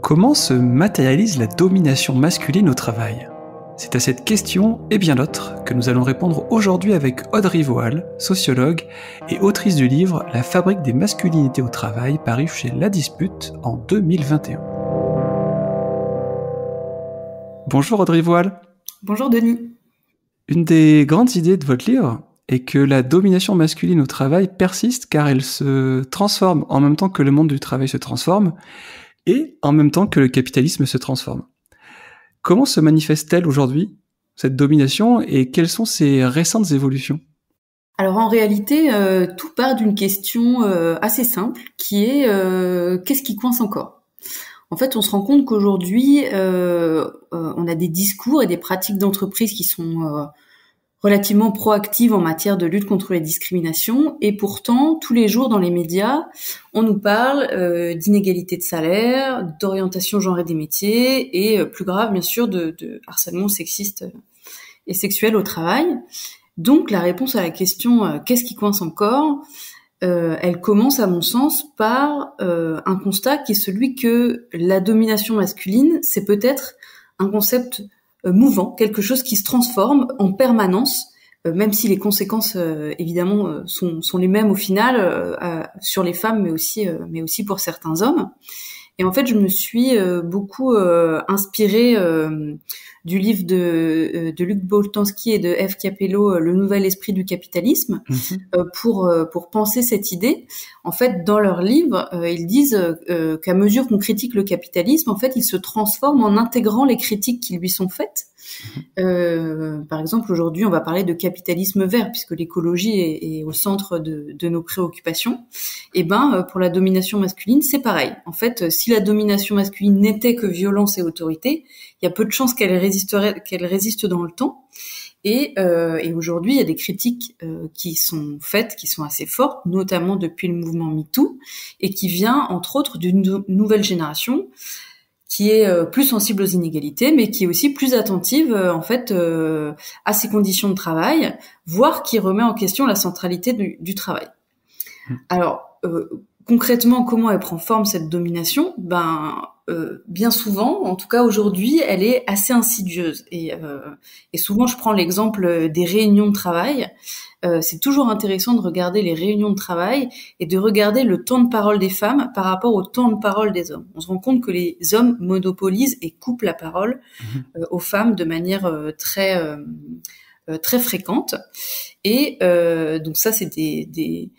Comment se matérialise la domination masculine au travail? C'est à cette question et bien d'autres que nous allons répondre aujourd'hui avec Audrey Voal, sociologue et autrice du livre La fabrique des masculinités au travail, paru chez La Dispute en 2021. Bonjour Audrey Voal. Bonjour Denis. Une des grandes idées de votre livre est que la domination masculine au travail persiste car elle se transforme en même temps que le monde du travail se transforme et en même temps que le capitalisme se transforme. Comment se manifeste-t-elle aujourd'hui, cette domination, et quelles sont ses récentes évolutions? Alors en réalité, tout part d'une question assez simple qui est qu'est-ce qui coince encore? En fait, on se rend compte qu'aujourd'hui, on a des discours et des pratiques d'entreprise qui sont relativement proactive en matière de lutte contre les discriminations, et pourtant, tous les jours dans les médias, on nous parle d'inégalité de salaire, d'orientation genrée des métiers, et plus grave, bien sûr, de harcèlement sexiste et sexuel au travail. Donc, la réponse à la question qu'est-ce qui coince encore, elle commence, à mon sens, par un constat qui est celui que la domination masculine, c'est peut-être un concept mouvant, quelque chose qui se transforme en permanence, même si les conséquences évidemment sont les mêmes au final sur les femmes, mais aussi pour certains hommes. Et en fait, je me suis beaucoup inspirée du livre de Luc Boltanski et de Eve Capello, Le nouvel esprit du capitalisme, pour penser cette idée. En fait, dans leur livre, ils disent qu'à mesure qu'on critique le capitalisme, en fait, il se transforme en intégrant les critiques qui lui sont faites. Par exemple, aujourd'hui, on va parler de capitalisme vert, puisque l'écologie est au centre de nos préoccupations. Et pour la domination masculine, c'est pareil. En fait, si la domination masculine n'était que violence et autorité, il y a peu de chances qu'elle résiste dans le temps. Et aujourd'hui, il y a des critiques qui sont faites, qui sont assez fortes, notamment depuis le mouvement MeToo, et qui vient, entre autres, d'une nouvelle génération qui est plus sensible aux inégalités, mais qui est aussi plus attentive à ces conditions de travail, voire qui remet en question la centralité du travail. Alors, concrètement, comment elle prend forme, cette domination? Bien souvent, en tout cas aujourd'hui, elle est assez insidieuse. Et souvent, je prends l'exemple des réunions de travail. C'est toujours intéressant de regarder les réunions de travail et de regarder le temps de parole des femmes par rapport au temps de parole des hommes. On se rend compte que les hommes monopolisent et coupent la parole aux femmes de manière très fréquente. Et donc ça, c'est des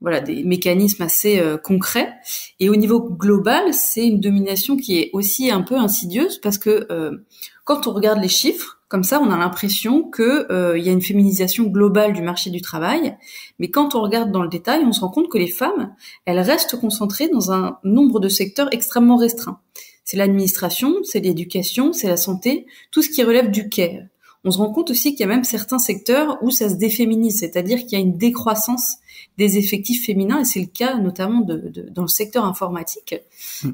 mécanismes assez concrets. Et au niveau global, c'est une domination qui est aussi un peu insidieuse parce que quand on regarde les chiffres, comme ça, on a l'impression que y a une féminisation globale du marché du travail. Mais quand on regarde dans le détail, on se rend compte que les femmes, elles restent concentrées dans un nombre de secteurs extrêmement restreint. C'est l'administration, c'est l'éducation, c'est la santé, tout ce qui relève du care. On se rend compte aussi qu'il y a même certains secteurs où ça se déféminise, c'est-à-dire qu'il y a une décroissance des effectifs féminins, et c'est le cas notamment dans le secteur informatique.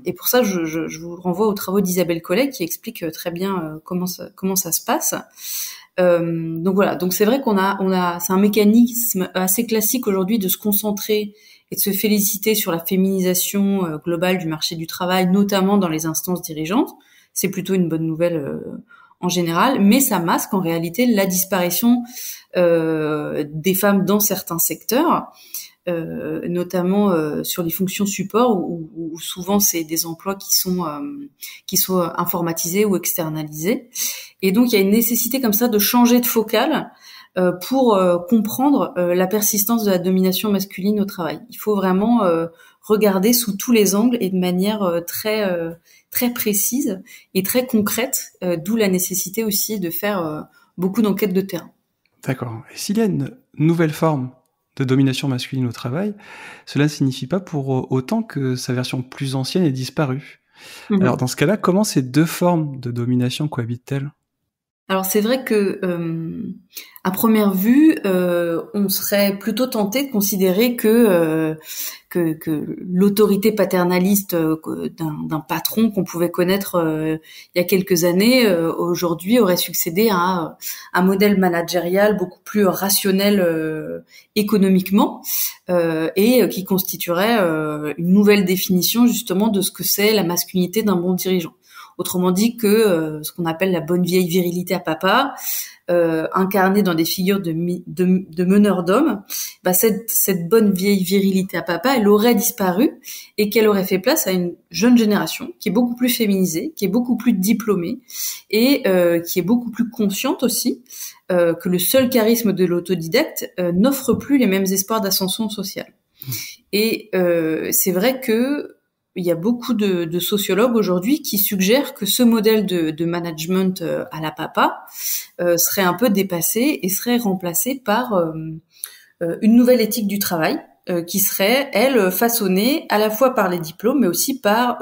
Et pour ça, je vous renvoie aux travaux d'Isabelle Collet qui explique très bien comment ça se passe. Donc voilà, donc c'est vrai c'est un mécanisme assez classique aujourd'hui de se concentrer et de se féliciter sur la féminisation globale du marché du travail, notamment dans les instances dirigeantes. C'est plutôt une bonne nouvelle en général, mais ça masque en réalité la disparition des femmes dans certains secteurs, notamment sur les fonctions support où souvent c'est des emplois qui sont informatisés ou externalisés. Et donc il y a une nécessité comme ça de changer de focale pour comprendre la persistance de la domination masculine au travail. Il faut vraiment regarder sous tous les angles et de manière très précise et très concrète, d'où la nécessité aussi de faire beaucoup d'enquêtes de terrain. D'accord. Et s'il y a une nouvelle forme de domination masculine au travail, cela ne signifie pas pour autant que sa version plus ancienne ait disparu. Alors dans ce cas-là, comment ces deux formes de domination cohabitent-elles? Alors c'est vrai que à première vue, on serait plutôt tenté de considérer que l'autorité paternaliste d'un patron qu'on pouvait connaître il y a quelques années, aujourd'hui aurait succédé à un modèle managérial beaucoup plus rationnel économiquement et qui constituerait une nouvelle définition justement de ce que c'est la masculinité d'un bon dirigeant. Autrement dit que ce qu'on appelle la bonne vieille virilité à papa, incarnée dans des figures de meneurs d'hommes, cette bonne vieille virilité à papa, elle aurait disparu et qu'elle aurait fait place à une jeune génération qui est beaucoup plus féminisée, qui est beaucoup plus diplômée et qui est beaucoup plus consciente aussi que le seul charisme de l'autodidacte n'offre plus les mêmes espoirs d'ascension sociale. Et c'est vrai que il y a beaucoup de sociologues aujourd'hui qui suggèrent que ce modèle de management à la papa serait un peu dépassé et serait remplacé par une nouvelle éthique du travail qui serait, elle, façonnée à la fois par les diplômes, mais aussi par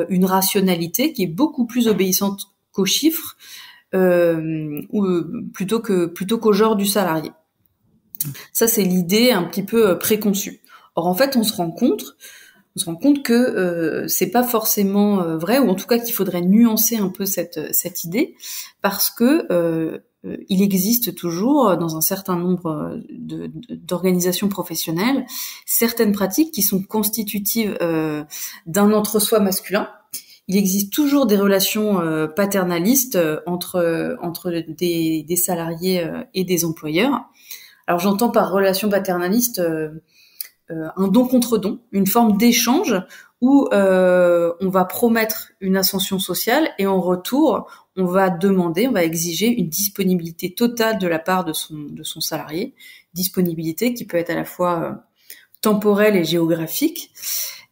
une rationalité qui est beaucoup plus obéissante qu'aux chiffres, plutôt qu'au genre du salarié. Ça, c'est l'idée un petit peu préconçue. Or, en fait, on se rend compte que c'est pas forcément vrai, ou en tout cas qu'il faudrait nuancer un peu cette idée, parce que il existe toujours dans un certain nombre d'organisations professionnelles certaines pratiques qui sont constitutives d'un entre-soi masculin. Il existe toujours des relations paternalistes entre des salariés et des employeurs. Alors j'entends par relation paternaliste un don contre don, une forme d'échange où on va promettre une ascension sociale et en retour, on va exiger une disponibilité totale de la part de son salarié, disponibilité qui peut être à la fois temporelle et géographique.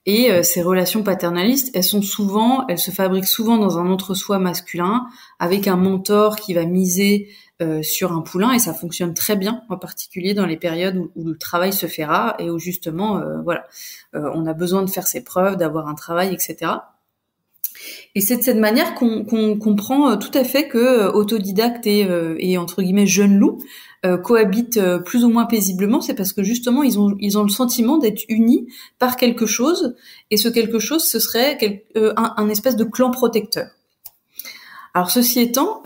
Et ces relations paternalistes, elles se fabriquent souvent dans un entre-soi masculin, avec un mentor qui va miser sur un poulain, et ça fonctionne très bien, en particulier dans les périodes où le travail se fait rare et où justement, on a besoin de faire ses preuves, d'avoir un travail, etc. Et c'est de cette manière qu'on comprend tout à fait que autodidacte et entre guillemets jeune loup cohabitent plus ou moins paisiblement. C'est parce que justement ils ont le sentiment d'être unis par quelque chose, et ce quelque chose, ce serait un espèce de clan protecteur. Alors ceci étant,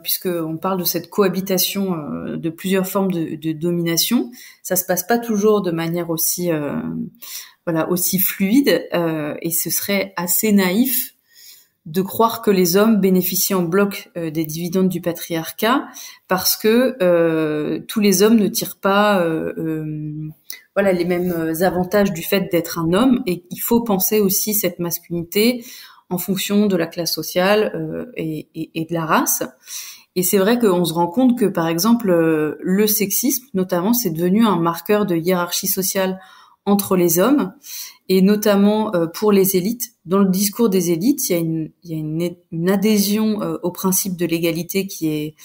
puisque on parle de cette cohabitation de plusieurs formes de domination, ça se passe pas toujours de manière aussi fluide, et ce serait assez naïf de croire que les hommes bénéficient en bloc des dividendes du patriarcat, parce que tous les hommes ne tirent pas les mêmes avantages du fait d'être un homme, et il faut penser aussi cette masculinité en fonction de la classe sociale et de la race. Et c'est vrai qu'on se rend compte que, par exemple, le sexisme, notamment, c'est devenu un marqueur de hiérarchie sociale entre les hommes, et notamment pour les élites. Dans le discours des élites, il y a une adhésion au principe de l'égalité qui est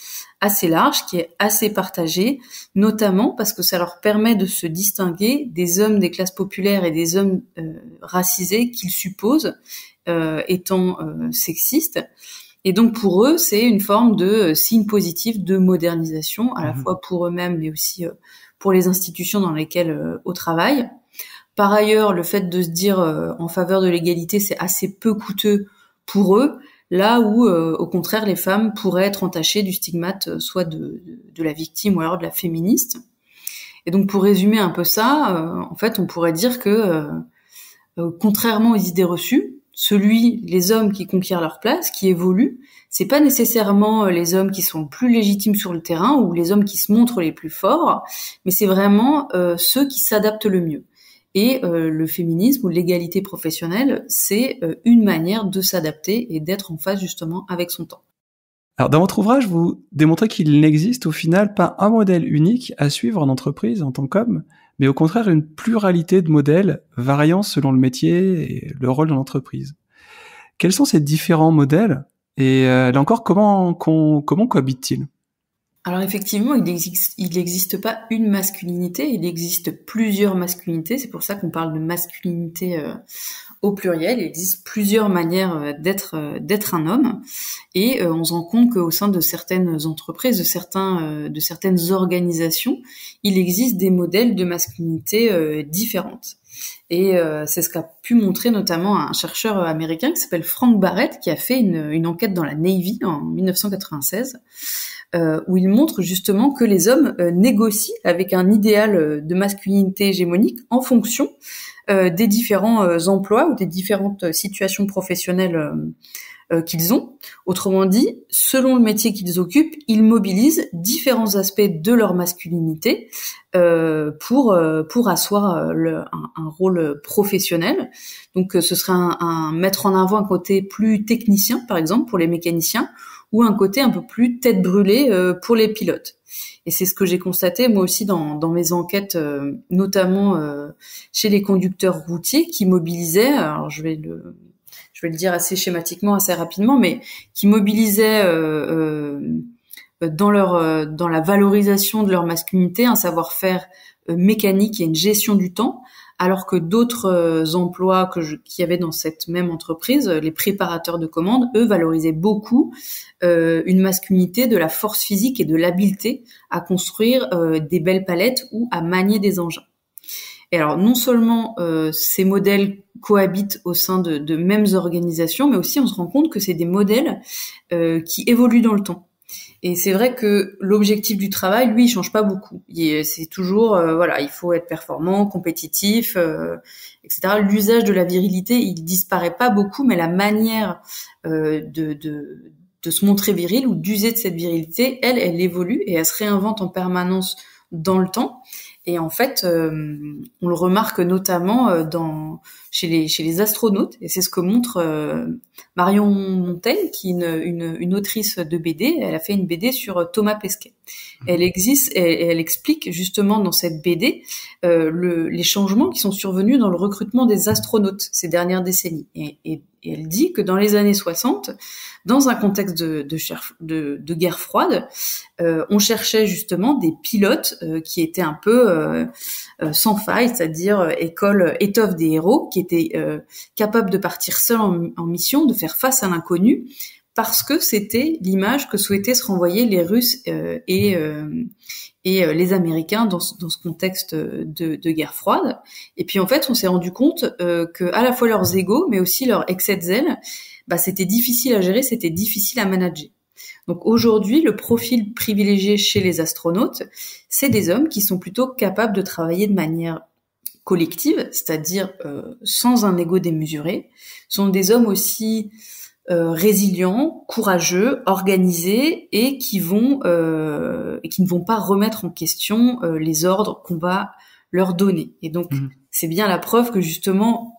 assez large, qui est assez partagée, notamment parce que ça leur permet de se distinguer des hommes des classes populaires et des hommes racisés qu'ils supposent étant sexistes. Et donc pour eux, c'est une forme de signe positif de modernisation, à la fois pour eux-mêmes, mais aussi pour les institutions dans lesquelles au travail. Par ailleurs, le fait de se dire en faveur de l'égalité, c'est assez peu coûteux pour eux, là où, au contraire, les femmes pourraient être entachées du stigmate soit de la victime ou alors de la féministe. Et donc, pour résumer un peu ça, en fait, on pourrait dire que, contrairement aux idées reçues, les hommes qui conquièrent leur place, qui évoluent, c'est pas nécessairement les hommes qui sont plus légitimes sur le terrain ou les hommes qui se montrent les plus forts, mais c'est vraiment ceux qui s'adaptent le mieux. Et le féminisme ou l'égalité professionnelle, c'est une manière de s'adapter et d'être en phase justement avec son temps. Alors dans votre ouvrage, vous démontrez qu'il n'existe au final pas un modèle unique à suivre en entreprise en tant qu'homme, mais au contraire une pluralité de modèles variant selon le métier et le rôle dans l'entreprise. Quels sont ces différents modèles et là encore, comment cohabitent-ils ? Alors effectivement, il existe pas une masculinité, il existe plusieurs masculinités. C'est pour ça qu'on parle de masculinité au pluriel. Il existe plusieurs manières d'être un homme, et on se rend compte qu'au sein de certaines entreprises, de certaines organisations, il existe des modèles de masculinité différentes. Et c'est ce qu'a pu montrer notamment un chercheur américain qui s'appelle Frank Barrett, qui a fait une enquête dans la Navy en 1996. Où il montre justement que les hommes négocient avec un idéal de masculinité hégémonique en fonction des différents emplois ou des différentes situations professionnelles qu'ils ont. Autrement dit, selon le métier qu'ils occupent, ils mobilisent différents aspects de leur masculinité pour asseoir un rôle professionnel. Donc ce serait un mettre en avant un côté plus technicien, par exemple, pour les mécaniciens, ou un côté un peu plus tête brûlée pour les pilotes. Et c'est ce que j'ai constaté moi aussi dans mes enquêtes, notamment chez les conducteurs routiers qui mobilisaient, alors je vais le dire assez schématiquement, assez rapidement, mais qui mobilisaient dans la valorisation de leur masculinité un savoir-faire mécanique et une gestion du temps, alors que d'autres emplois qu'il y avait dans cette même entreprise, les préparateurs de commandes, eux, valorisaient beaucoup une masculinité de la force physique et de l'habileté à construire des belles palettes ou à manier des engins. Et alors, non seulement ces modèles cohabitent au sein de mêmes organisations, mais aussi on se rend compte que c'est des modèles qui évoluent dans le temps. Et c'est vrai que l'objectif du travail, lui, il change pas beaucoup. C'est toujours, il faut être performant, compétitif, etc. L'usage de la virilité, il disparaît pas beaucoup, mais la manière de se montrer viril ou d'user de cette virilité, elle évolue et elle se réinvente en permanence dans le temps. Et en fait, on le remarque notamment chez les astronautes, et c'est ce que montre Marion Montaigne, qui est une autrice de BD. Elle a fait une BD sur Thomas Pesquet. Elle explique justement dans cette BD les changements qui sont survenus dans le recrutement des astronautes ces dernières décennies. Et elle dit que dans les années 60, dans un contexte de guerre froide, on cherchait justement des pilotes qui étaient un peu sans faille, c'est-à-dire étoffe des héros, qui étaient capables de partir seuls en mission, de faire face à l'inconnu, parce que c'était l'image que souhaitaient se renvoyer les Russes et les Américains dans ce contexte de guerre froide. Et puis en fait, on s'est rendu compte que à la fois leurs égos, mais aussi leur excès de zèle, c'était difficile à gérer, c'était difficile à manager. Donc aujourd'hui, le profil privilégié chez les astronautes, c'est des hommes qui sont plutôt capables de travailler de manière collective, c'est-à-dire sans un ego démesuré. Ce sont des hommes aussi résilients, courageux, organisés et qui ne vont pas remettre en question les ordres qu'on va leur donner. Et donc c'est bien la preuve que justement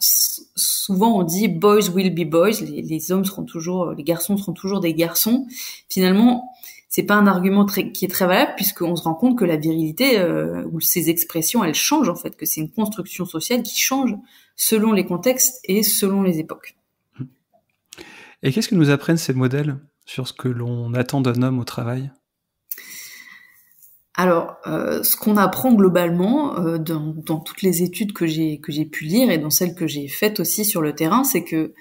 souvent on dit boys will be boys, les hommes seront toujours, les garçons seront toujours des garçons. Finalement, c'est pas un argument qui est très valable, puisqu'on se rend compte que la virilité ou ces expressions, elles changent en fait, que c'est une construction sociale qui change selon les contextes et selon les époques. Et qu'est-ce que nous apprennent ces modèles sur ce que l'on attend d'un homme au travail ? Alors, ce qu'on apprend globalement dans toutes les études que j'ai pu lire et dans celles que j'ai faites aussi sur le terrain, c'est que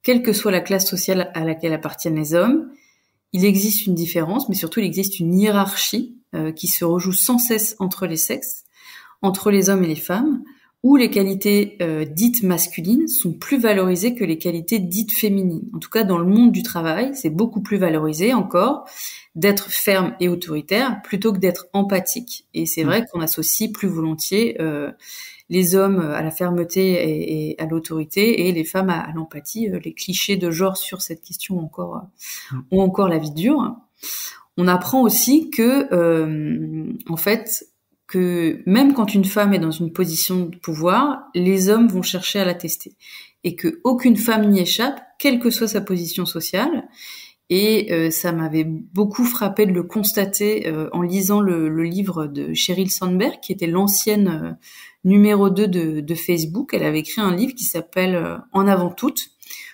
quelle que soit la classe sociale à laquelle appartiennent les hommes, il existe une différence, mais surtout il existe une hiérarchie qui se rejoue sans cesse entre les sexes, entre les hommes et les femmes, où les qualités dites masculines sont plus valorisées que les qualités dites féminines. En tout cas, dans le monde du travail, c'est beaucoup plus valorisé encore d'être ferme et autoritaire plutôt que d'être empathique. Et c'est vrai qu'on associe plus volontiers les hommes à la fermeté et à l'autorité et les femmes à l'empathie. Les clichés de genre sur cette question ont encore la vie dure. On apprend aussi que, en fait, que même quand une femme est dans une position de pouvoir, les hommes vont chercher à la tester. Et que aucune femme n'y échappe, quelle que soit sa position sociale. Et ça m'avait beaucoup frappé de le constater en lisant le livre de Sheryl Sandberg, qui était l'ancienne numéro 2 de Facebook. Elle avait écrit un livre qui s'appelle En avant toutes,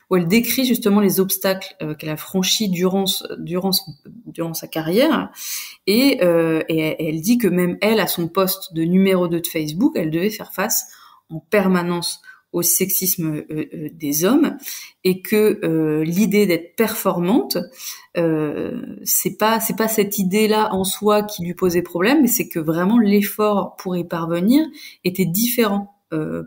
où elle décrit justement les obstacles qu'elle a franchis durant sa carrière, et elle dit que même elle, à son poste de numéro 2 de Facebook, elle devait faire face en permanence au sexisme des hommes, et que l'idée d'être performante, c'est pas cette idée-là en soi qui lui posait problème, mais c'est que vraiment l'effort pour y parvenir était différent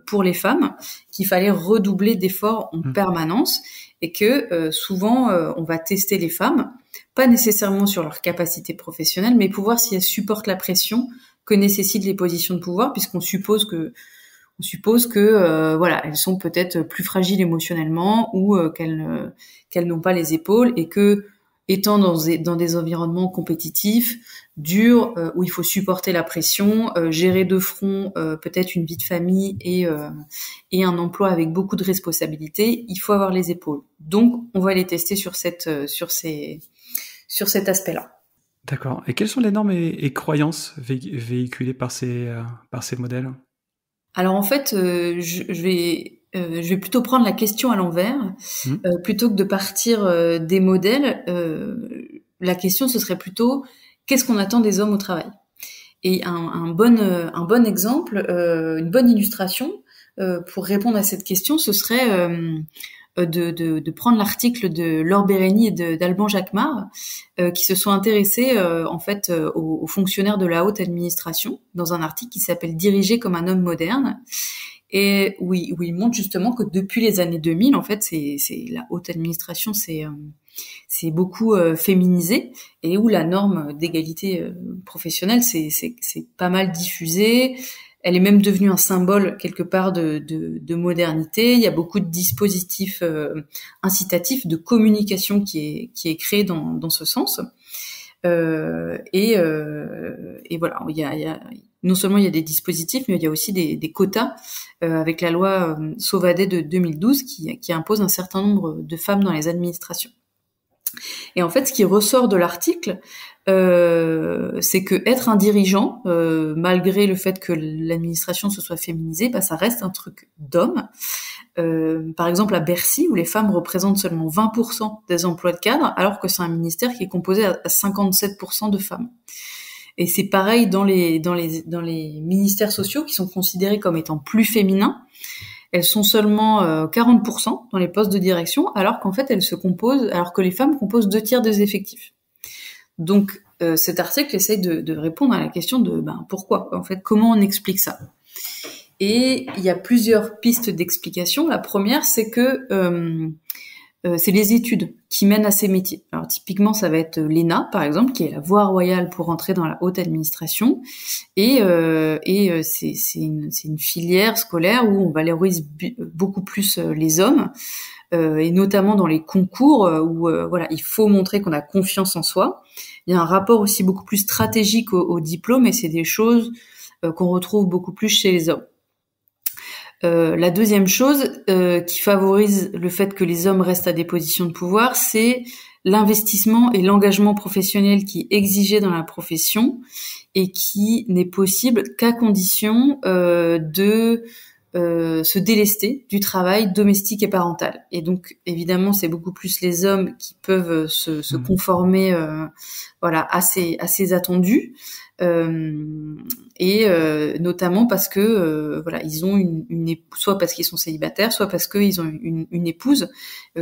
pour les femmes, qu'il fallait redoubler d'efforts en permanence, et que souvent on va tester les femmes, pas nécessairement sur leur capacité professionnelle, mais pour voir si elles supportent la pression que nécessitent les positions de pouvoir, puisqu'on suppose que voilà, elles sont peut-être plus fragiles émotionnellement, ou qu'elles n'ont pas les épaules, et que, étant dans des environnements compétitifs, durs, où il faut supporter la pression, gérer de front peut-être une vie de famille et un emploi avec beaucoup de responsabilités, il faut avoir les épaules. Donc, on va les tester sur cet aspect-là. D'accord. Et quelles sont les normes et croyances véhiculées par ces modèles? Alors en fait, je vais plutôt prendre la question à l'envers. Plutôt que de partir des modèles, la question ce serait plutôt qu'est-ce qu'on attend des hommes au travail. Et un bon exemple, une bonne illustration pour répondre à cette question, ce serait de prendre l'article de Laure Bérény et d'Alban Jacquemart, qui se sont intéressés aux fonctionnaires de la haute administration, dans un article qui s'appelle Diriger comme un homme moderne, et où ils montrent justement que depuis les années 2000, en fait, c'est la haute administration, c'est beaucoup féminisé, et où la norme d'égalité professionnelle c'est pas mal diffusée. Elle est même devenue un symbole quelque part de modernité. Il y a beaucoup de dispositifs incitatifs de communication qui est créé dans ce sens. Et voilà, il y a non seulement il y a des dispositifs, mais il y a aussi des quotas avec la loi Sauvadet de 2012 qui impose un certain nombre de femmes dans les administrations. Et en fait, ce qui ressort de l'article, c'est que être un dirigeant, malgré le fait que l'administration se soit féminisée, ça reste un truc d'homme. Par exemple, à Bercy, où les femmes représentent seulement 20% des emplois de cadre, alors que c'est un ministère qui est composé à 57% de femmes. Et c'est pareil dans les ministères sociaux qui sont considérés comme étant plus féminins. Elles sont seulement 40% dans les postes de direction, alors qu'en fait alors que les femmes composent 2/3 des effectifs. Donc cet article essaye de répondre à la question de pourquoi, en fait, comment on explique ça. Et il y a plusieurs pistes d'explication. La première, c'est que c'est les études qui mènent à ces métiers. Alors typiquement, ça va être l'ENA, par exemple, qui est la voie royale pour entrer dans la haute administration, et c'est une filière scolaire où on valorise beaucoup plus les hommes, et notamment dans les concours où voilà, il faut montrer qu'on a confiance en soi. Il y a un rapport aussi beaucoup plus stratégique au diplôme, et c'est des choses qu'on retrouve beaucoup plus chez les hommes. La deuxième chose qui favorise le fait que les hommes restent à des positions de pouvoir, c'est l'investissement et l'engagement professionnel qui est exigé dans la profession, et qui n'est possible qu'à condition de se délester du travail domestique et parental. Et donc évidemment, c'est beaucoup plus les hommes qui peuvent se conformer à ces attendus. Notamment parce que ils ont soit parce qu'ils sont célibataires, soit parce qu'ils ont une épouse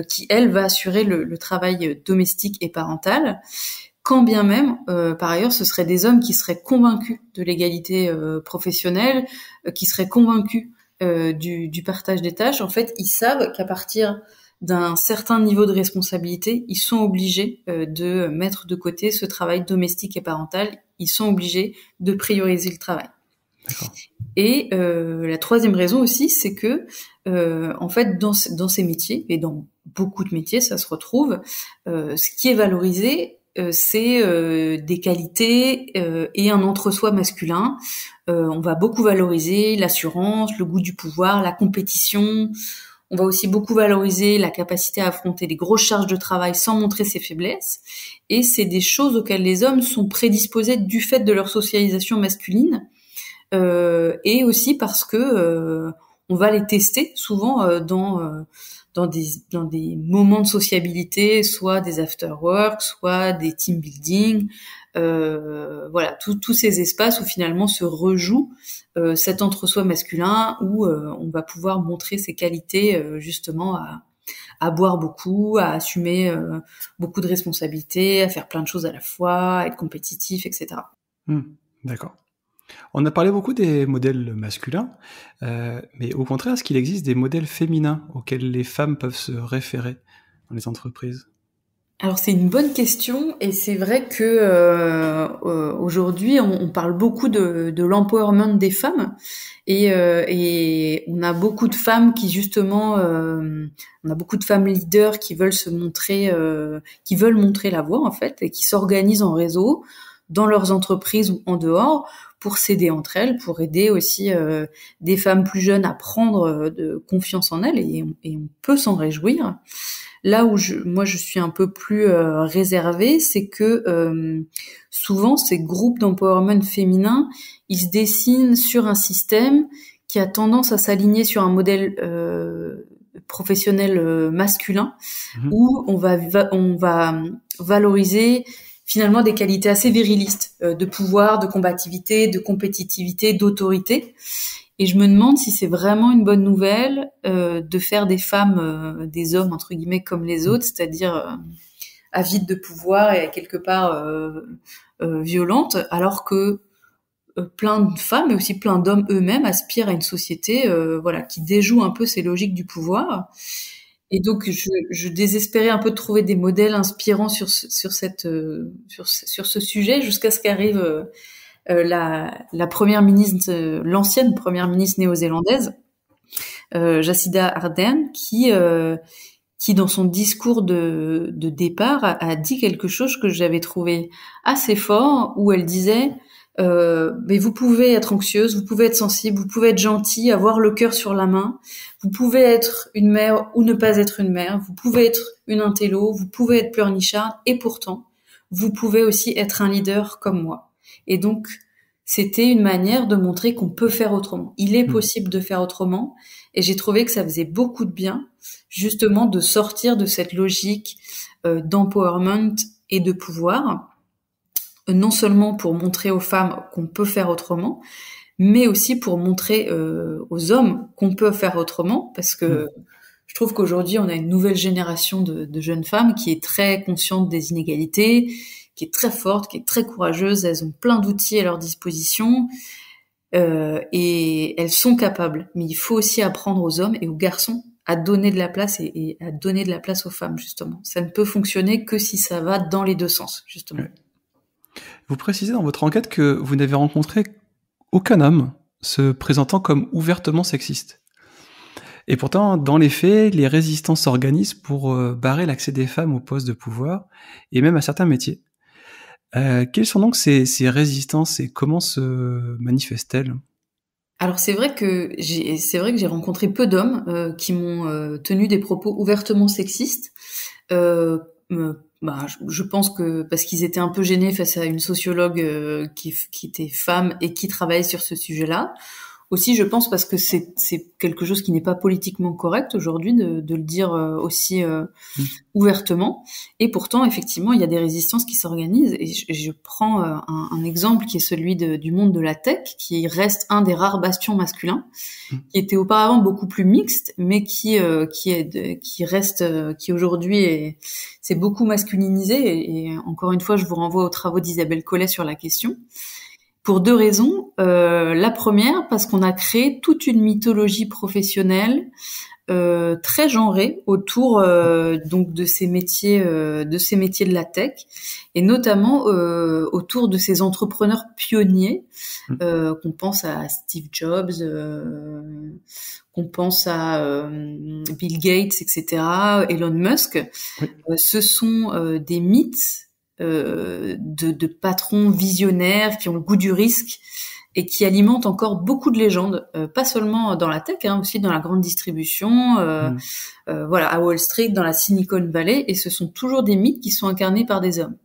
qui elle va assurer le travail domestique et parental, quand bien même par ailleurs ce seraient des hommes qui seraient convaincus de l'égalité professionnelle, qui seraient convaincus du partage des tâches. En fait, ils savent qu'à partir d'un certain niveau de responsabilité, ils sont obligés de mettre de côté ce travail domestique et parental. Ils sont obligés de prioriser le travail. D'accord. Et la troisième raison aussi, c'est que en fait, dans ces métiers, et dans beaucoup de métiers, ça se retrouve, ce qui est valorisé, c'est des qualités et un entre-soi masculin. On va beaucoup valoriser l'assurance, le goût du pouvoir, la compétition. On va aussi beaucoup valoriser la capacité à affronter des grosses charges de travail sans montrer ses faiblesses. Et c'est des choses auxquelles les hommes sont prédisposés du fait de leur socialisation masculine, et aussi parce que on va les tester souvent dans dans des moments de sociabilité, soit des after-work, soit des team building, voilà, tous ces espaces où finalement se rejoue cet entre-soi masculin, où on va pouvoir montrer ses qualités justement à boire beaucoup, à assumer beaucoup de responsabilités, à faire plein de choses à la fois, à être compétitif, etc. D'accord. On a parlé beaucoup des modèles masculins, mais au contraire, est-ce qu'il existe des modèles féminins auxquels les femmes peuvent se référer dans les entreprises? Alors c'est une bonne question, et c'est vrai que aujourd'hui on parle beaucoup de l'empowerment des femmes, et on a beaucoup de femmes qui justement, on a beaucoup de femmes leaders qui veulent se montrer, qui veulent montrer la voie en fait, et qui s'organisent en réseau dans leurs entreprises ou en dehors pour s'aider entre elles, pour aider aussi des femmes plus jeunes à prendre de confiance en elles, et on peut s'en réjouir. Là où moi je suis un peu plus réservée, c'est que souvent ces groupes d'empowerment féminin, ils se dessinent sur un système qui a tendance à s'aligner sur un modèle professionnel masculin, où on va valoriser finalement des qualités assez virilistes, de pouvoir, de combativité, de compétitivité, d'autorité. Et je me demande si c'est vraiment une bonne nouvelle de faire des femmes des hommes entre guillemets comme les autres, c'est-à-dire avides de pouvoir et quelque part violentes, alors que plein de femmes et aussi plein d'hommes eux-mêmes aspirent à une société voilà, qui déjoue un peu ces logiques du pouvoir. Et donc je désespérais un peu de trouver des modèles inspirants sur ce sujet, jusqu'à ce qu'arrive la première ministre, l'ancienne première ministre néo-zélandaise, Jacinda Ardern, qui dans son discours de départ a dit quelque chose que j'avais trouvé assez fort, où elle disait mais vous pouvez être anxieuse, vous pouvez être sensible, vous pouvez être gentille, avoir le cœur sur la main, vous pouvez être une mère ou ne pas être une mère, vous pouvez être une intello, vous pouvez être pleurnicharde, et pourtant vous pouvez aussi être un leader comme moi. Et donc c'était une manière de montrer qu'on peut faire autrement. Il est possible de faire autrement, et j'ai trouvé que ça faisait beaucoup de bien justement de sortir de cette logique d'empowerment et de pouvoir, non seulement pour montrer aux femmes qu'on peut faire autrement, mais aussi pour montrer aux hommes qu'on peut faire autrement, parce que je trouve qu'aujourd'hui, on a une nouvelle génération de jeunes femmes qui est très consciente des inégalités, qui est très forte, qui est très courageuse. Elles ont plein d'outils à leur disposition et elles sont capables. Mais il faut aussi apprendre aux hommes et aux garçons à donner de la place et à donner de la place aux femmes, justement. Ça ne peut fonctionner que si ça va dans les deux sens, justement. Ouais. Vous précisez dans votre enquête que vous n'avez rencontré aucun homme se présentant comme ouvertement sexiste. Et pourtant, dans les faits, les résistances s'organisent pour barrer l'accès des femmes aux postes de pouvoir et même à certains métiers. Quelles sont donc ces résistances et comment se manifestent-elles ? Alors c'est vrai que j'ai rencontré peu d'hommes qui m'ont tenu des propos ouvertement sexistes. Je pense que parce qu'ils étaient un peu gênés face à une sociologue qui était femme et qui travaillait sur ce sujet-là. Aussi, je pense parce que c'est quelque chose qui n'est pas politiquement correct aujourd'hui de le dire aussi ouvertement. Et pourtant, effectivement, il y a des résistances qui s'organisent. Et je prends un exemple qui est celui du monde de la tech, qui reste un des rares bastions masculins, qui était auparavant beaucoup plus mixte, mais qui aujourd'hui c'est beaucoup masculinisé. Et encore une fois, je vous renvoie aux travaux d'Isabelle Collet sur la question. Pour deux raisons. La première, parce qu'on a créé toute une mythologie professionnelle très genrée autour donc de ces métiers de la tech, et notamment autour de ces entrepreneurs pionniers qu'on pense à Steve Jobs, qu'on pense à Bill Gates, etc., Elon Musk. Oui. Ce sont des mythes de patrons visionnaires qui ont le goût du risque et qui alimentent encore beaucoup de légendes, pas seulement dans la tech, aussi dans la grande distribution, voilà, à Wall Street, dans la Silicon Valley, et ce sont toujours des mythes qui sont incarnés par des hommes.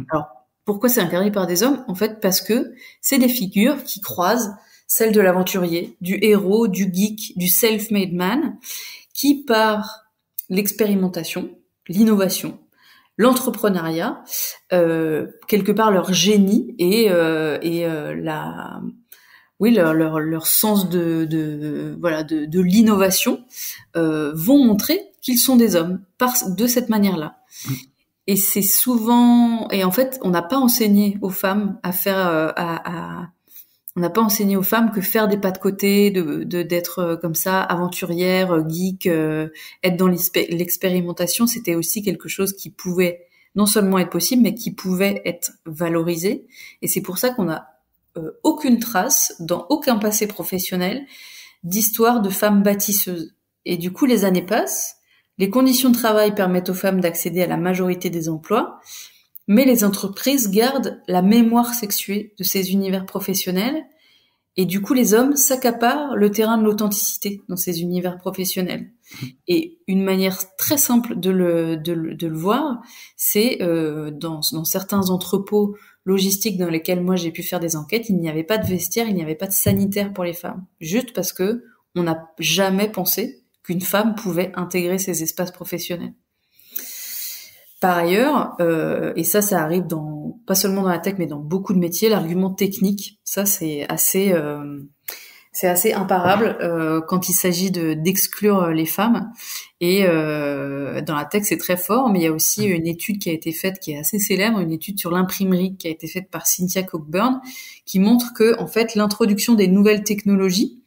Alors, pourquoi c'est incarné par des hommes ? En fait, parce que c'est des figures qui croisent celles de l'aventurier, du héros, du geek, du self-made man, qui par l'expérimentation, l'innovation, l'entrepreneuriat, quelque part leur génie et leur sens de l'innovation vont montrer qu'ils sont des hommes de cette manière-là. Et c'est souvent, et en fait, on n'a pas enseigné aux femmes à faire, on n'a pas enseigné aux femmes que faire des pas de côté, d'être comme ça, aventurière, geek, être dans l'expérimentation, c'était aussi quelque chose qui pouvait non seulement être possible, mais qui pouvait être valorisé. Et c'est pour ça qu'on a aucune trace, dans aucun passé professionnel, d'histoire de femmes bâtisseuses. Et du coup, les années passent, les conditions de travail permettent aux femmes d'accéder à la majorité des emplois, mais les entreprises gardent la mémoire sexuée de ces univers professionnels, et du coup, les hommes s'accaparent le terrain de l'authenticité dans ces univers professionnels. Et une manière très simple de le voir, c'est dans certains entrepôts logistiques dans lesquels moi j'ai pu faire des enquêtes, il n'y avait pas de vestiaire, il n'y avait pas de sanitaire pour les femmes, juste parce que on n'a jamais pensé qu'une femme pouvait intégrer ces espaces professionnels. Par ailleurs, et ça arrive pas seulement dans la tech, mais dans beaucoup de métiers, l'argument technique, ça c'est assez imparable quand il s'agit d'exclure les femmes. Et dans la tech, c'est très fort, mais il y a aussi une étude qui a été faite, qui est assez célèbre, une étude sur l'imprimerie qui a été faite par Cynthia Cockburn, qui montre que en fait l'introduction des nouvelles technologies,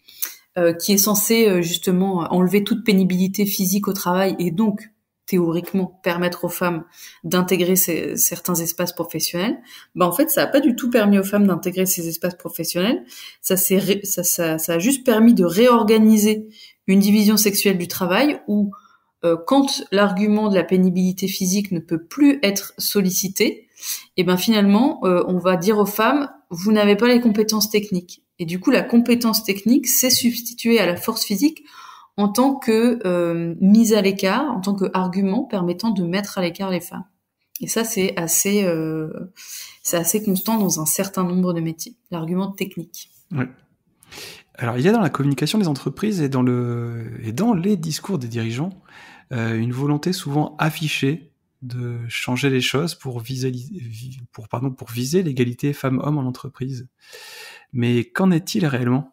qui est censée justement enlever toute pénibilité physique au travail et donc théoriquement permettre aux femmes d'intégrer certains espaces professionnels, en fait ça a pas du tout permis aux femmes d'intégrer ces espaces professionnels, ça a juste permis de réorganiser une division sexuelle du travail où quand l'argument de la pénibilité physique ne peut plus être sollicité, et finalement on va dire aux femmes vous n'avez pas les compétences techniques, et du coup la compétence technique s'est substituée à la force physique en tant que mise à l'écart, en tant qu'argument permettant de mettre à l'écart les femmes. Et ça, c'est assez constant dans un certain nombre de métiers, l'argument technique. Ouais. Alors, il y a dans la communication des entreprises et dans les discours des dirigeants une volonté souvent affichée de changer les choses pour viser l'égalité femmes-hommes en entreprise. Mais qu'en est-il réellement ?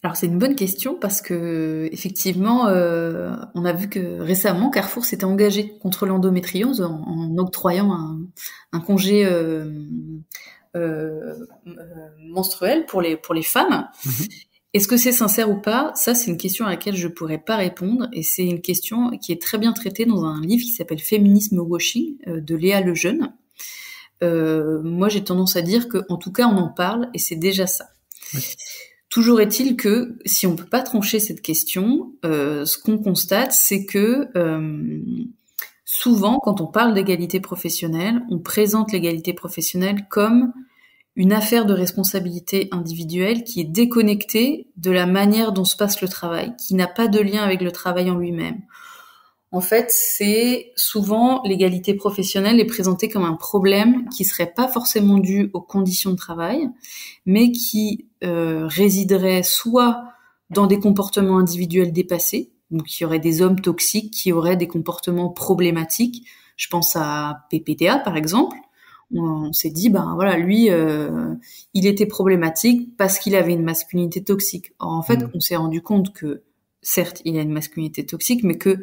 Alors c'est une bonne question parce que effectivement, on a vu que récemment Carrefour s'était engagé contre l'endométriose en octroyant un congé menstruel pour les femmes. Est-ce que c'est sincère ou pas ? Ça, c'est une question à laquelle je pourrais pas répondre, et c'est une question qui est très bien traitée dans un livre qui s'appelle Féminisme washing de Léa Lejeune. Moi, j'ai tendance à dire que, en tout cas, on en parle et c'est déjà ça. Oui. Toujours est-il que si on peut pas trancher cette question, ce qu'on constate, c'est que souvent, quand on parle d'égalité professionnelle, on présente l'égalité professionnelle comme une affaire de responsabilité individuelle qui est déconnectée de la manière dont se passe le travail, qui n'a pas de lien avec le travail en lui-même. En fait, c'est souvent l'égalité professionnelle est présentée comme un problème qui serait pas forcément dû aux conditions de travail, mais qui résiderait soit dans des comportements individuels dépassés, donc il y aurait des hommes toxiques qui auraient des comportements problématiques. Je pense à PPDA par exemple. On s'est dit, lui, il était problématique parce qu'il avait une masculinité toxique. Or, en fait, on s'est rendu compte que, certes, il a une masculinité toxique, mais que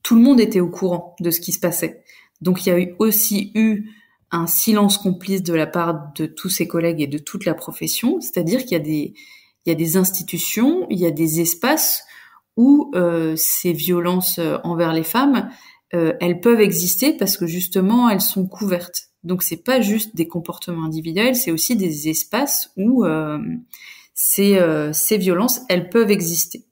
tout le monde était au courant de ce qui se passait. Donc, il y a aussi eu un silence complice de la part de tous ses collègues et de toute la profession. C'est-à-dire qu'il y a des institutions, il y a des espaces où ces violences envers les femmes, elles peuvent exister parce que justement, elles sont couvertes. Donc c'est pas juste des comportements individuels, c'est aussi des espaces où ces violences, elles peuvent exister.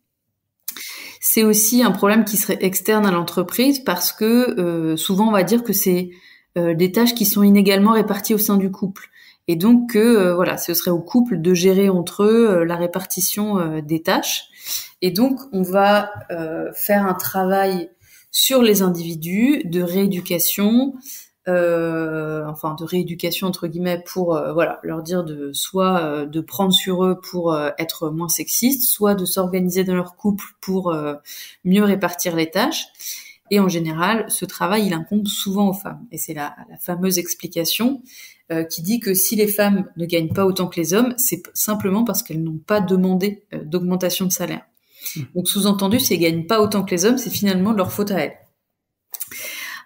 C'est aussi un problème qui serait externe à l'entreprise parce que souvent on va dire que c'est des tâches qui sont inégalement réparties au sein du couple. Et donc ce serait au couple de gérer entre eux la répartition des tâches. Et donc on va faire un travail sur les individus de rééducation, de rééducation entre guillemets pour leur dire de prendre sur eux pour être moins sexistes, soit de s'organiser dans leur couple pour mieux répartir les tâches. Et en général, ce travail, il incombe souvent aux femmes. Et c'est la fameuse explication qui dit que si les femmes ne gagnent pas autant que les hommes, c'est simplement parce qu'elles n'ont pas demandé d'augmentation de salaire. Donc sous-entendu, si elles gagnent pas autant que les hommes, c'est finalement de leur faute à elles.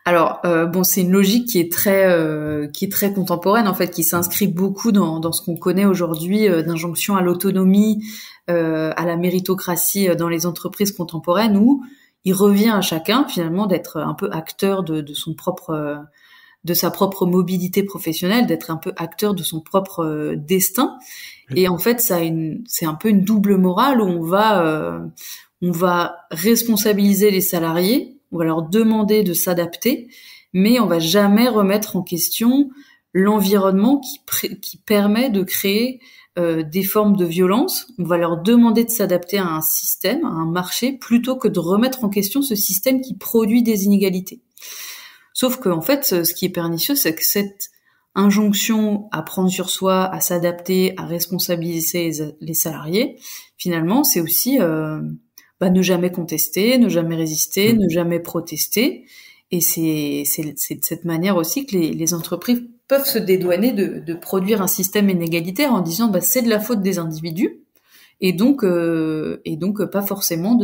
Alors bon, c'est une logique qui est très contemporaine en fait, qui s'inscrit beaucoup dans ce qu'on connaît aujourd'hui d'injonction à l'autonomie, à la méritocratie dans les entreprises contemporaines, où il revient à chacun finalement d'être un peu acteur de sa propre mobilité professionnelle, d'être un peu acteur de son propre destin. Et en fait, c'est un peu une double morale où on va responsabiliser les salariés. On va leur demander de s'adapter, mais on va jamais remettre en question l'environnement qui permet de créer des formes de violence. On va leur demander de s'adapter à un système, à un marché, plutôt que de remettre en question ce système qui produit des inégalités. Sauf que, en fait, ce qui est pernicieux, c'est que cette injonction à prendre sur soi, à s'adapter, à responsabiliser les salariés, finalement, c'est aussi ne jamais contester, ne jamais résister, ne jamais protester. Et c'est de cette manière aussi que les entreprises peuvent se dédouaner de produire un système inégalitaire en disant c'est de la faute des individus et donc pas forcément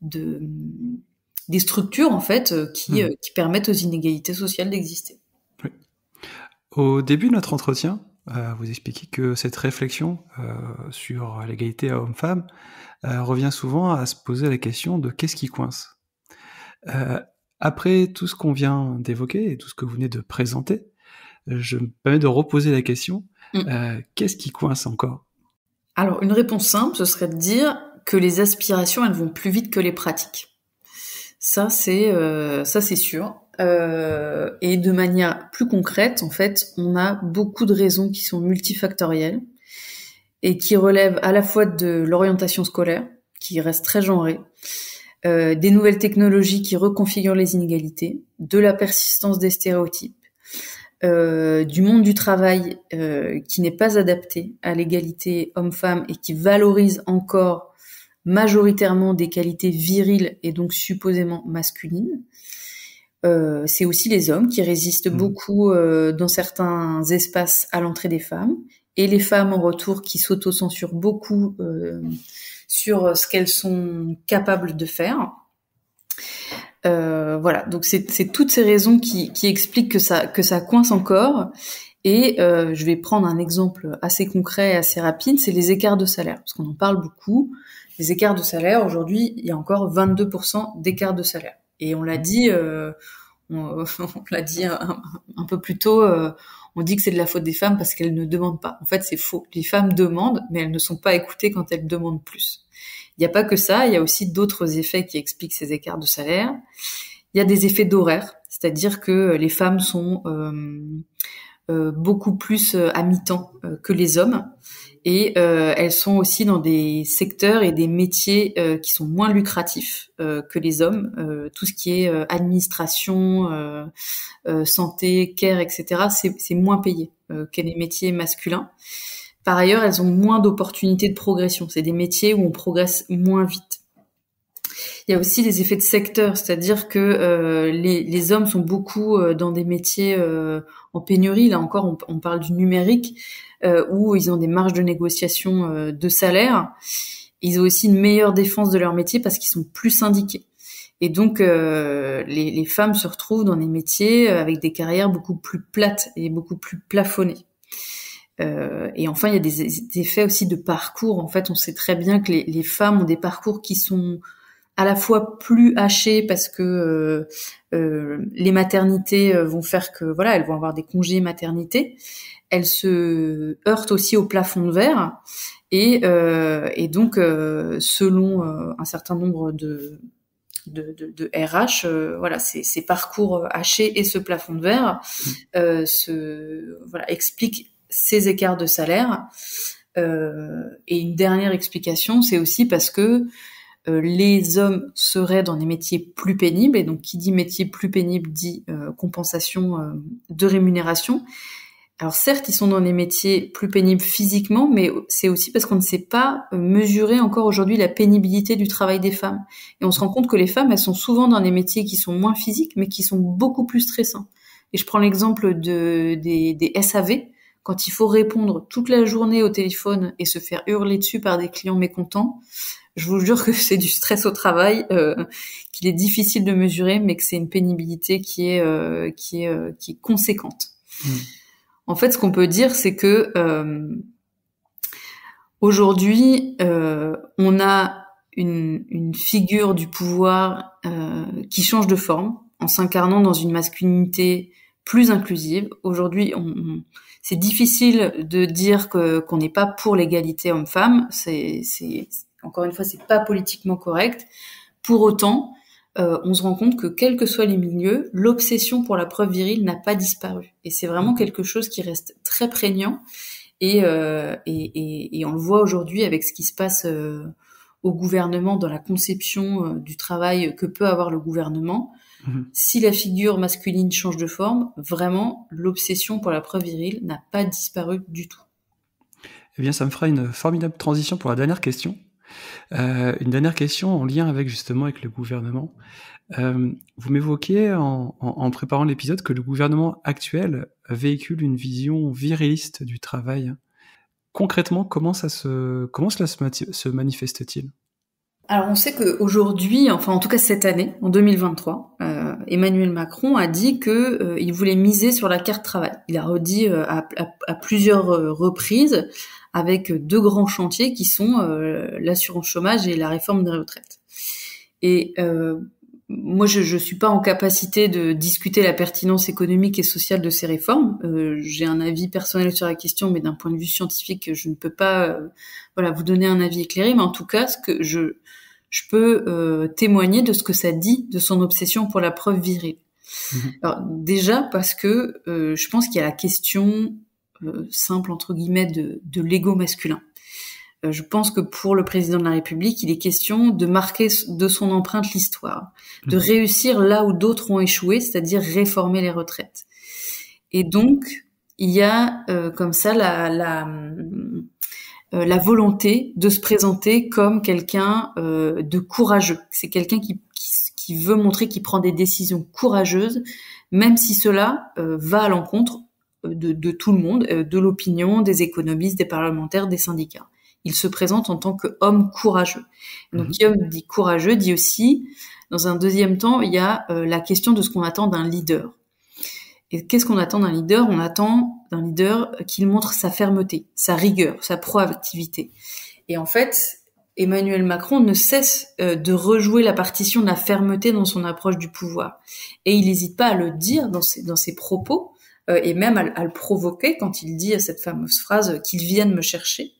des structures en fait qui permettent aux inégalités sociales d'exister. Oui. Au début de notre entretien, vous expliquez que cette réflexion sur l'égalité homme-femme revient souvent à se poser la question de qu'est-ce qui coince. Après tout ce qu'on vient d'évoquer et tout ce que vous venez de présenter, je me permets de reposer la question, qu'est-ce qui coince encore ? Alors, une réponse simple, ce serait de dire que les aspirations, elles vont plus vite que les pratiques. Ça, c'est sûr. Et de manière plus concrète, en fait, on a beaucoup de raisons qui sont multifactorielles et qui relèvent à la fois de l'orientation scolaire, qui reste très genrée, des nouvelles technologies qui reconfigurent les inégalités, de la persistance des stéréotypes, du monde du travail qui n'est pas adapté à l'égalité homme-femme et qui valorise encore majoritairement des qualités viriles et donc supposément masculines. C'est aussi les hommes qui résistent beaucoup dans certains espaces à l'entrée des femmes, et les femmes en retour qui s'autocensurent beaucoup sur ce qu'elles sont capables de faire. Voilà, donc c'est toutes ces raisons qui expliquent que ça coince encore. Et je vais prendre un exemple assez concret et assez rapide, c'est les écarts de salaire, parce qu'on en parle beaucoup. Les écarts de salaire, aujourd'hui, il y a encore 22% d'écarts de salaire. Et on l'a dit, on l'a dit un peu plus tôt, on dit que c'est de la faute des femmes parce qu'elles ne demandent pas. En fait, c'est faux. Les femmes demandent, mais elles ne sont pas écoutées quand elles demandent plus. Il n'y a pas que ça, il y a aussi d'autres effets qui expliquent ces écarts de salaire. Il y a des effets d'horaire, c'est-à-dire que les femmes sont beaucoup plus à mi-temps que les hommes, et elles sont aussi dans des secteurs et des métiers qui sont moins lucratifs que les hommes. Tout ce qui est administration, santé, care, etc., c'est moins payé que les métiers masculins. Par ailleurs, elles ont moins d'opportunités de progression. C'est des métiers où on progresse moins vite. Il y a aussi des effets de secteur, c'est-à-dire que les hommes sont beaucoup dans des métiers en pénurie. Là encore, on parle du numérique, où ils ont des marges de négociation de salaire. Ils ont aussi une meilleure défense de leur métier parce qu'ils sont plus syndiqués. Et donc, les femmes se retrouvent dans des métiers avec des carrières beaucoup plus plates et beaucoup plus plafonnées. Et enfin, il y a des effets aussi de parcours. En fait, on sait très bien que les femmes ont des parcours qui sont à la fois plus hachés parce que les maternités vont faire que voilà, elles vont avoir des congés maternité. Elles se heurtent aussi au plafond de verre et donc selon un certain nombre de RH, voilà, ces parcours hachés et ce plafond de verre expliquent ces écarts de salaire. Et une dernière explication, c'est aussi parce que les hommes seraient dans des métiers plus pénibles, et donc qui dit métier plus pénible dit compensation de rémunération. Alors certes, ils sont dans des métiers plus pénibles physiquement, mais c'est aussi parce qu'on ne sait pas mesurer encore aujourd'hui la pénibilité du travail des femmes. Et on se rend compte que les femmes, elles sont souvent dans des métiers qui sont moins physiques, mais qui sont beaucoup plus stressants. Et je prends l'exemple des SAV, quand il faut répondre toute la journée au téléphone et se faire hurler dessus par des clients mécontents. Je vous jure que c'est du stress au travail, qu'il est difficile de mesurer, mais que c'est une pénibilité qui est conséquente. En fait, ce qu'on peut dire, c'est que aujourd'hui, on a une figure du pouvoir qui change de forme en s'incarnant dans une masculinité plus inclusive. Aujourd'hui, c'est difficile de dire qu'on n'est pas pour l'égalité homme-femme. Encore une fois, c'est pas politiquement correct. Pour autant, on se rend compte que quels que soient les milieux, l'obsession pour la preuve virile n'a pas disparu. Et c'est vraiment quelque chose qui reste très prégnant. Et on le voit aujourd'hui avec ce qui se passe au gouvernement dans la conception du travail que peut avoir le gouvernement. Si la figure masculine change de forme, vraiment, l'obsession pour la preuve virile n'a pas disparu du tout. Eh bien, ça me fera une formidable transition pour la dernière question. Une dernière question en lien justement avec le gouvernement. Vous m'évoquiez en préparant l'épisode que le gouvernement actuel véhicule une vision viriliste du travail. Concrètement, comment cela se manifeste-t-il ? Alors on sait qu'aujourd'hui, enfin en tout cas cette année, en 2023, Emmanuel Macron a dit que il voulait miser sur la carte travail. Il a redit à plusieurs reprises avec deux grands chantiers qui sont l'assurance chômage et la réforme des retraites. Et moi, je suis pas en capacité de discuter la pertinence économique et sociale de ces réformes. J'ai un avis personnel sur la question, mais d'un point de vue scientifique, je ne peux pas, vous donner un avis éclairé. Mais en tout cas, ce que je peux témoigner de ce que ça dit de son obsession pour la preuve virile. Alors déjà parce que je pense qu'il y a la question simple entre guillemets de l'ego masculin. Je pense que pour le président de la République, il est question de marquer de son empreinte l'histoire, de réussir là où d'autres ont échoué, c'est-à-dire réformer les retraites. Et donc, il y a comme ça la volonté de se présenter comme quelqu'un de courageux. C'est quelqu'un qui veut montrer qu'il prend des décisions courageuses, même si cela va à l'encontre de tout le monde, de l'opinion, des économistes, des parlementaires, des syndicats. Il se présente en tant qu'homme courageux. Donc, qui homme dit courageux dit aussi, dans un deuxième temps, il y a la question de ce qu'on attend d'un leader. Et qu'est-ce qu'on attend d'un leader ? On attend d'un leader qu'il montre sa fermeté, sa rigueur, sa proactivité. Et en fait, Emmanuel Macron ne cesse de rejouer la partition de la fermeté dans son approche du pouvoir. Et il n'hésite pas à le dire dans ses propos, et même à le provoquer quand il dit cette fameuse phrase « qu'ils viennent me chercher ».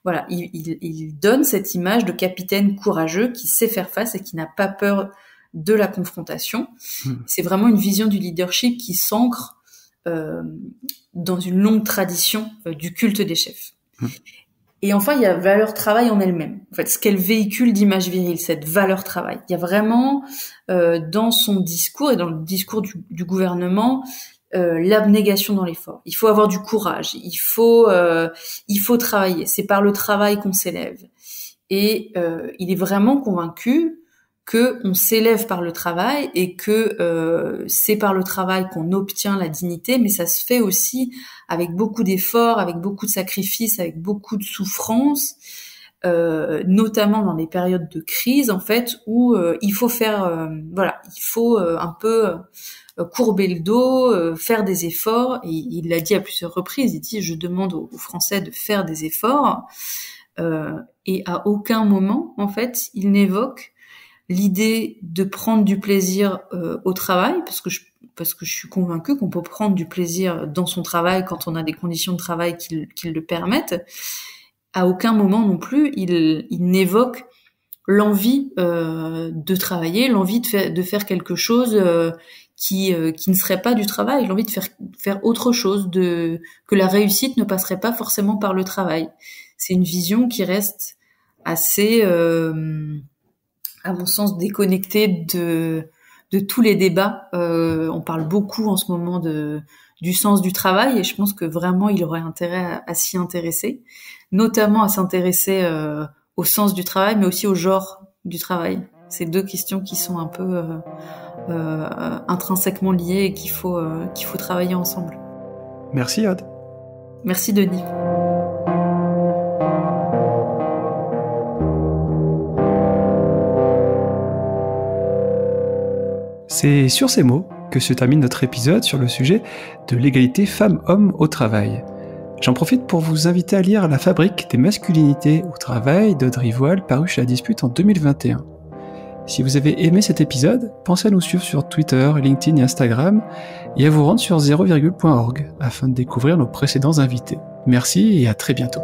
Voilà, il donne cette image de capitaine courageux qui sait faire face et qui n'a pas peur de la confrontation. C'est vraiment une vision du leadership qui s'ancre dans une longue tradition du culte des chefs. Et enfin, il y a valeur travail en elle-même. En fait, ce qu'elle véhicule d'image virile, cette valeur travail. Il y a vraiment dans son discours et dans le discours du gouvernement l'abnégation dans l'effort. Il faut avoir du courage. Il faut travailler. C'est par le travail qu'on s'élève. Et il est vraiment convaincu que on s'élève par le travail et que c'est par le travail qu'on obtient la dignité, mais ça se fait aussi avec beaucoup d'efforts, avec beaucoup de sacrifices, avec beaucoup de souffrances, notamment dans des périodes de crise en fait où il faut faire il faut un peu courber le dos, faire des efforts. Et il l'a dit à plusieurs reprises. Il dit je demande aux Français de faire des efforts et à aucun moment en fait il n'évoque l'idée de prendre du plaisir au travail, parce que je suis convaincue qu'on peut prendre du plaisir dans son travail quand on a des conditions de travail qui le permettent. À aucun moment non plus il n'évoque l'envie de travailler, l'envie de faire quelque chose qui ne serait pas du travail, l'envie de faire autre chose, que la réussite ne passerait pas forcément par le travail. C'est une vision qui reste assez à mon sens déconnecté de tous les débats. On parle beaucoup en ce moment du sens du travail, et je pense que vraiment il aurait intérêt à s'y intéresser, notamment à s'intéresser au sens du travail, mais aussi au genre du travail. C'est deux questions qui sont un peu intrinsèquement liées et qu'il faut travailler ensemble. Merci Aude. Merci Denis. C'est sur ces mots que se termine notre épisode sur le sujet de l'égalité femmes-hommes au travail. J'en profite pour vous inviter à lire La fabrique des masculinités au travail d'Aude Rivoal, paru chez La Dispute en 2021. Si vous avez aimé cet épisode, pensez à nous suivre sur Twitter, LinkedIn et Instagram, et à vous rendre sur 0,org afin de découvrir nos précédents invités. Merci et à très bientôt.